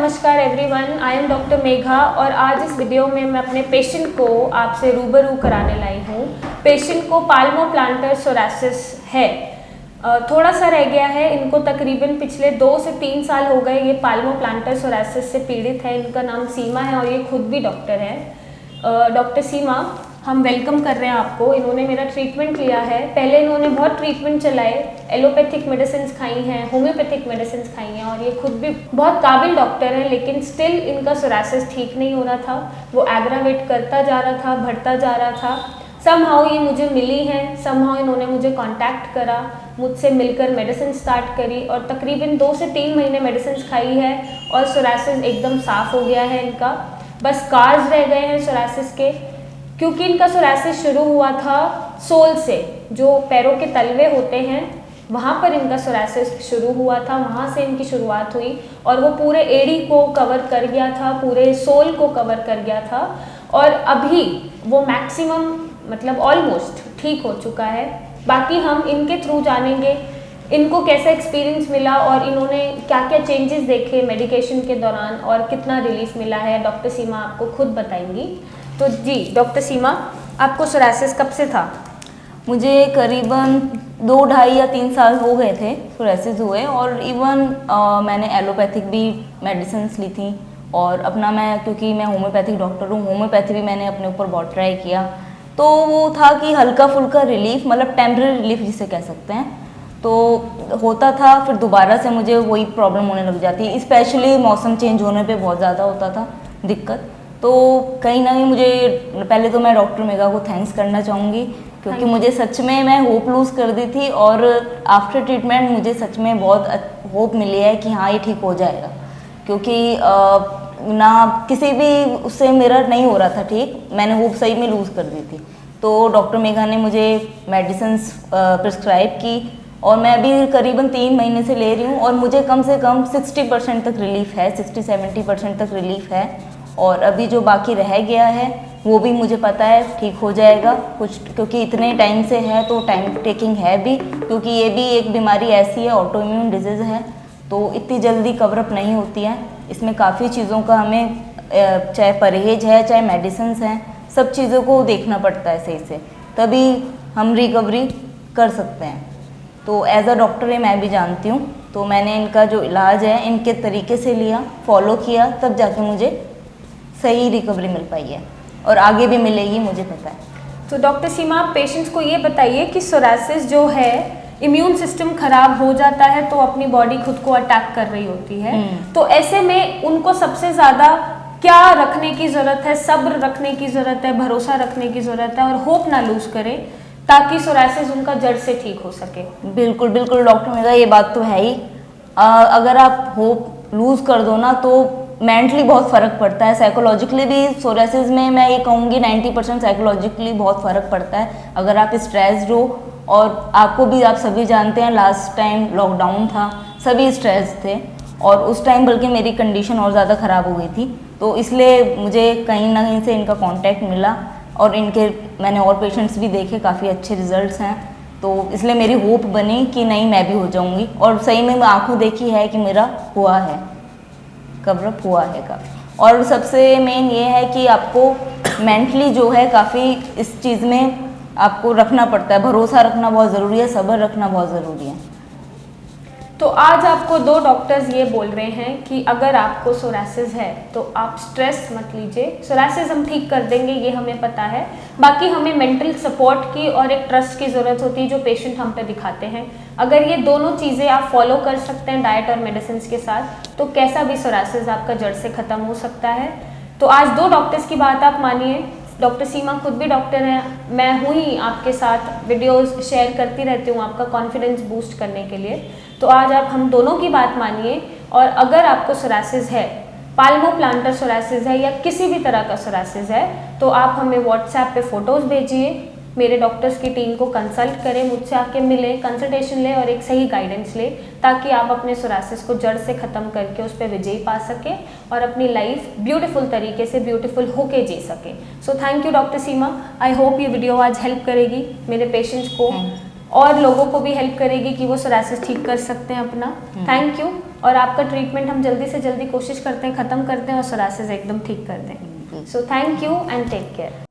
नमस्कार everyone, I am doctor Megha और आज इस वीडियो में मैं अपने पेशेंट को आपसे रूबरू कराने लाई हूँ। पेशेंट को पाल्मोप्लांटर सोरासिस है। थोड़ा सा रह गया है। इनको तकरीबन पिछले 2 से 3 साल हो गए ये पाल्मोप्लांटर सोरासिस से पीड़ित है। इनका नाम सीमा है और ये खुद भी डॉक्टर है। डॉक्टर सीमा, हम वेलकम कर रहे हैं आपको। इन्होंने मेरा ट्रीटमेंट लिया है। पहले इन्होंने बहुत ट्रीटमेंट चलाए, एलोपैथिक मेडिसिन खाई हैं, होम्योपैथिक मेडिसिन खाई हैं और ये खुद भी बहुत काबिल डॉक्टर हैं, लेकिन स्टिल इनका सोरासिस ठीक नहीं हो रहा था। वो एग्रावेट करता जा रहा था, बढ़ता जा रहा था। समहाउ ये मुझे मिली हैं, समहाउ इन्होंने मुझे कांटेक्ट करा, मुझसे मिलकर मेडिसिन स्टार्ट करी और तकरीबन 2 से 3 महीने मेडिसिन खाई है और सोरासिस एकदम साफ़ हो गया है इनका। बस स्कार्स रह गए हैं सोरासिस के, क्योंकि इनका सोरासिस शुरू हुआ था सोल से, जो पैरों के तलवे होते हैं वहाँ पर इनका सोरासिस शुरू हुआ था। वहाँ से इनकी शुरुआत हुई और वो पूरे एड़ी को कवर कर गया था, पूरे सोल को कवर कर गया था और अभी वो मैक्सिमम मतलब ऑलमोस्ट ठीक हो चुका है। बाकी हम इनके थ्रू जानेंगे इनको कैसा एक्सपीरियंस मिला और इन्होंने क्या क्या चेंजेस देखे मेडिकेशन के दौरान और कितना रिलीफ मिला है। डॉक्टर सीमा आपको खुद बताएंगी। तो जी डॉक्टर सीमा, आपको सोरासिस कब से था? मुझे करीबन 2, ढाई या 3 साल हो गए थे सोरासिस हुए और इवन मैंने एलोपैथिक भी मेडिसिन्स ली थी और अपना क्योंकि मैं होम्योपैथिक डॉक्टर हूँ, होम्योपैथी भी मैंने अपने ऊपर बहुत ट्राई किया। तो वो था कि हल्का फुल्का रिलीफ, मतलब टेम्पररी रिलीफ जिसे कह सकते हैं, तो होता था। फिर दोबारा से मुझे वही प्रॉब्लम होने लग जाती, स्पेशली मौसम चेंज होने पे बहुत ज़्यादा होता था दिक्कत। तो कहीं ना कहीं मुझे पहले तो मैं डॉक्टर मेघा को थैंक्स करना चाहूँगी, क्योंकि मुझे सच में मैं होप लूज़ कर दी थी और आफ्टर ट्रीटमेंट मुझे सच में बहुत होप मिली है कि हाँ ये ठीक हो जाएगा। क्योंकि ना किसी भी उससे मेरा नहीं हो रहा था ठीक, मैंने होप सही में लूज़ कर दी थी। तो डॉक्टर मेघा ने मुझे मेडिसिन्स प्रिस्क्राइब की और मैं अभी करीबन 3 महीने से ले रही हूँ और मुझे कम से कम 60% तक रिलीफ है, 60-70% तक रिलीफ है। और अभी जो बाकी रह गया है वो भी मुझे पता है ठीक हो जाएगा कुछ, क्योंकि इतने टाइम से है तो टाइम टेकिंग है भी, क्योंकि ये भी एक बीमारी ऐसी है, ऑटो इम्यून डिजीज़ है, तो इतनी जल्दी कवरअप नहीं होती है। इसमें काफ़ी चीज़ों का हमें चाहे परहेज है चाहे मेडिसिन हैं, सब चीज़ों को देखना पड़ता है सही से, तभी हम रिकवरी कर सकते हैं। तो एज अ डॉक्टर ये मैं भी जानती हूँ, तो मैंने इनका जो इलाज है इनके तरीके से लिया, फॉलो किया, तब जाके मुझे सही रिकवरी मिल पाई है और आगे भी मिलेगी, मुझे पता है। तो डॉक्टर सीमा, आप पेशेंट्स को ये बताइए कि सोरासिस जो है इम्यून सिस्टम खराब हो जाता है तो अपनी बॉडी खुद को अटैक कर रही होती है, तो ऐसे में उनको सबसे ज़्यादा क्या रखने की ज़रूरत है? सब्र रखने की ज़रूरत है, भरोसा रखने की ज़रूरत है और होप ना लूज़ करें ताकि सोरासिस उनका जड़ से ठीक हो सके। बिल्कुल बिल्कुल डॉक्टर मेरा ये बात तो है ही। अगर आप होप लूज़ कर दो ना तो मेंटली बहुत फ़र्क पड़ता है, साइकोलॉजिकली भी सोरासिस में मैं ये कहूँगी 90% साइकोलॉजिकली बहुत फ़र्क पड़ता है। अगर आप स्ट्रेस्ड हो, और आपको भी, आप सभी जानते हैं लास्ट टाइम लॉकडाउन था, सभी स्ट्रेस थे और उस टाइम बल्कि मेरी कंडीशन और ज़्यादा ख़राब हो गई थी, तो इसलिए मुझे कहीं ना कहीं से इनका कांटेक्ट मिला और इनके मैंने और पेशेंट्स भी देखे, काफ़ी अच्छे रिजल्ट्स हैं, तो इसलिए मेरी होप बनी कि नहीं मैं भी हो जाऊँगी और सही में आंखों देखी है कि मेरा हुआ है, कवरअप हुआ है काफ़ी। और सबसे मेन ये है कि आपको मेंटली जो है काफ़ी इस चीज़ में आपको रखना पड़ता है, भरोसा रखना बहुत ज़रूरी है, सब्र रखना बहुत ज़रूरी है। तो आज आपको 2 डॉक्टर्स ये बोल रहे हैं कि अगर आपको सोरासिस है तो आप स्ट्रेस मत लीजिए, सोरासिस हम ठीक कर देंगे, ये हमें पता है। बाकी हमें मेंटल सपोर्ट की और एक ट्रस्ट की ज़रूरत होती है जो पेशेंट हम पे दिखाते हैं। अगर ये दोनों चीज़ें आप फॉलो कर सकते हैं डाइट और मेडिसिन के साथ, तो कैसा भी सोरासिस आपका जड़ से ख़त्म हो सकता है। तो आज 2 डॉक्टर्स की बात आप मानिए। डॉक्टर सीमा खुद भी डॉक्टर हैं, मैं हूँ ही आपके साथ वीडियोस शेयर करती रहती हूँ आपका कॉन्फिडेंस बूस्ट करने के लिए। तो आज आप हम दोनों की बात मानिए और अगर आपको सोरासिस है, पाल्मोप्लांटर सोरासिस है या किसी भी तरह का सोरासिस है, तो आप हमें व्हाट्सएप पे फ़ोटोज़ भेजिए, मेरे डॉक्टर्स की टीम को कंसल्ट करें, मुझसे आके मिलें, कंसल्टेशन लें और एक सही गाइडेंस लें, ताकि आप अपने सोरासिस को जड़ से ख़त्म करके उस पर विजय पा सकें और अपनी लाइफ ब्यूटीफुल तरीके से ब्यूटीफुल होके जी सकें। सो thank you doctor Seema, I hope ये वीडियो आज हेल्प करेगी मेरे पेशेंट्स को और लोगों को भी हेल्प करेगी कि वो सोरासिस ठीक कर सकते हैं अपना। Thank you. और आपका ट्रीटमेंट हम जल्दी से जल्दी कोशिश करते हैं ख़त्म करते हैं और सोरासिस एकदम ठीक कर दें। So thank you and take care.